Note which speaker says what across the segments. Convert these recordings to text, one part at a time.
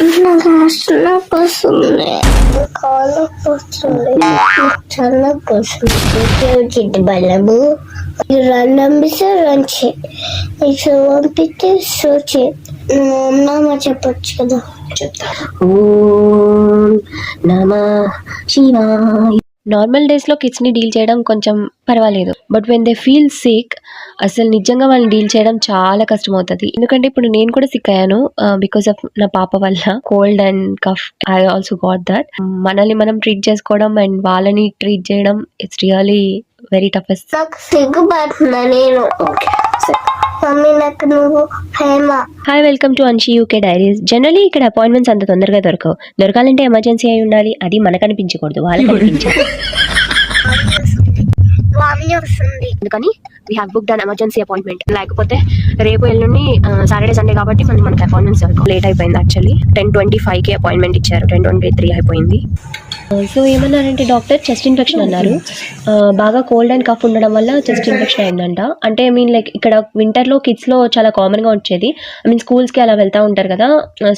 Speaker 1: నాకు నొప్పి వస్తుంది, కాళ్ళు వస్తుంది, తలనొప్పి వస్తుంది. బలము రండిస్తే రంచి పంపిస్తే సూచి నామ చెప్పొచ్చు కదా. చెప్తా.
Speaker 2: ఓం నమః శివాయ. నార్మల్ డేస్లో కిడ్స్ని డీల్ చేయడం కొంచెం పర్వాలేదు, but when they feel sick అసలు నిజంగా వాళ్ళని డీల్ చేయడం చాలా కష్టం అవుతుంది. ఎందుకంటే ఇప్పుడు నేను కూడా సిక్ అయ్యాను బికాస్ ఆఫ్ నా పాప వల్ల. Cold and cough, I also got that. మనల్ని మనం ట్రీట్ చేసుకోవడం అండ్ వాళ్ళని ట్రీట్ చేయడం, ఇట్స్ రియలీ వెరీ టఫెస్ట్.
Speaker 1: నాకు సిగ్గుపడుతున్నా నేను. మమ్మీ నాకు నువ్వు Hema.
Speaker 2: Hi, welcome to Anshi UK diaries. Generally ఇక్కడ అపాయింట్మెంట్స్ అంత తొందరగా దొరకవు. దొరకాలంటే ఎమర్జెన్సీ అయి ఉండాలి. అది మనకు అనిపించకూడదు, వాళ్ళకి అనిపించాలి. అందుకని we have booked an emergency appointment. లేకపోతే రేపు ఎల్లుండి సాటర్డే సండే కాబట్టి మళ్ళీ మనకి అపాయింట్మెంట్స్ లేట్ అయిపోయింది. యాక్చువల్లీ 10:25కి అపాయింట్మెంట్ ఇచ్చారు, 10:23 అయిపోయింది. సో ఏమన్నారంటే డాక్టర్ చెస్ట్ ఇన్ఫెక్షన్ అన్నారు. బాగా కోల్డ్ అండ్ కఫ్ ఉండడం వల్ల చెస్ట్ ఇన్ఫెక్షన్ అయిందంట. అంటే ఐ మీన్ లైక్ ఇక్కడ వింటర్లో కిడ్స్లో చాలా కామన్గా వచ్చేది. ఐ మీన్ స్కూల్స్కి అలా వెళ్తూ ఉంటారు కదా,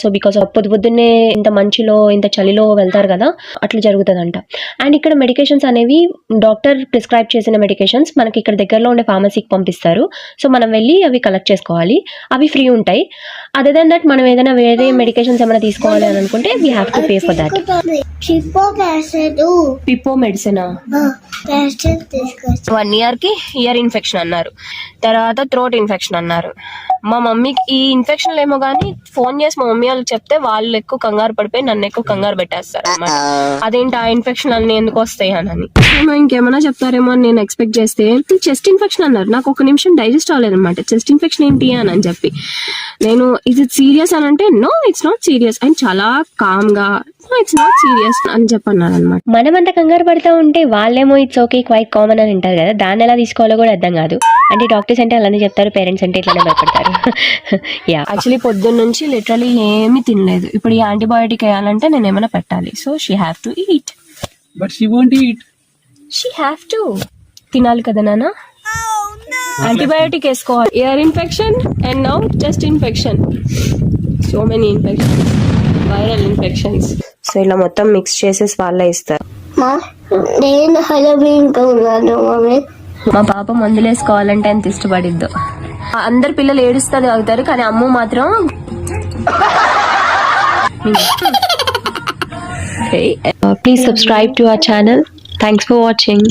Speaker 2: సో బికాస్ ఆఫ్ పొద్దున్నే ఇంత మంచులో ఇంత చలిలో వెళ్తారు కదా, అట్లా జరుగుతుందంట. అండ్ ఇక్కడ మెడికేషన్స్ అనేవి డాక్టర్ ప్రిస్క్రైబ్ చేసిన మెడికేషన్స్ మనకి ఇక్కడ దగ్గరలో ఉండే ఫార్మసీకి పంపిస్తారు. సో మనం వెళ్ళి అవి కలెక్ట్ చేసుకోవాలి. అవి ఫ్రీ ఉంటాయి. అదర్ దెన్ దట్ మనం ఏదైనా వేరే మెడికేషన్స్ ఏమైనా తీసుకోవాలి అని అనుకుంటే we have to pay for that. పిపో మెడిసిన్ 1 yearకి ఇయర్ ఇన్ఫెక్షన్ అన్నారు, తర్వాత థ్రోట్ ఇన్ఫెక్షన్ అన్నారు. మా మమ్మీకి ఈ ఇన్ఫెక్షన్లు ఏమో కానీ ఫోన్ చేసి మా మమ్మీ వాళ్ళకి చెప్తే వాళ్ళు ఎక్కువ కంగారు పడిపోయి నన్ను ఎక్కువ కంగారు పెట్టేస్తారు అన్నమాట. అదేంటి ఆ ఇన్ఫెక్షన్ అన్ని ఎందుకు వస్తాయి అని. ఇంకేమైనా చెప్తారేమో అని నేను ఎక్స్పెక్ట్ చేస్తే చెస్ట్ ఇన్ఫెక్షన్ అన్నారు. నాకు ఒక నిమిషం డైజెస్ట్ అవ్వలేదు అనమాట. చెస్ట్ ఇన్ఫెక్షన్ ఏంటి అని చెప్పి నేను ఇస్ ఇట్ సీరియస్ అని అంటే no it's not serious and చాలా కామ్ గా ఇట్స్ నాట్ సీరియస్ అని చెప్పన్నారు అనమాట. మనం అంత కంగారు పడుతూ ఉంటే వాళ్ళేమో ఇట్స్ ఓకే క్వైట్ కామన్ అని అంటారు కదా, దాన్ని ఎలా తీసుకోవాలో కూడా అర్థం కాదు. అంటే డాక్టర్స్ అంటే అలానే చెప్తారు, పేరెంట్స్ అంటే ఇట్లానే భయపడతారు. యాక్చువల్లీ పొద్దున్న నుంచి లిటరలీ ఏమీ తినలేదు. ఇప్పుడు ఈ యాంటీబయాటిక్ వేయాలంటే నేను ఏమైనా పెట్టాలి. So she have to eat.
Speaker 3: But she won't eat.
Speaker 2: She have to తినాలి కదా నాన్న. యాంటీబయాటిక్ వేసుకోవాలి. Year infection and now chest infection, so many infections, viral infections. So ఇలా మొత్తం మిక్స్ చేసేసి వాళ్ళే ఇస్తారు. మా పాప మందులు వేసుకోవాలంటే ఎంత ఇష్టపడిద్దో. అందరు పిల్లలు ఏడుస్తారు తాగుతారు, కానీ అమ్మ మాత్రం please subscribe to our channel. Thanks for watching.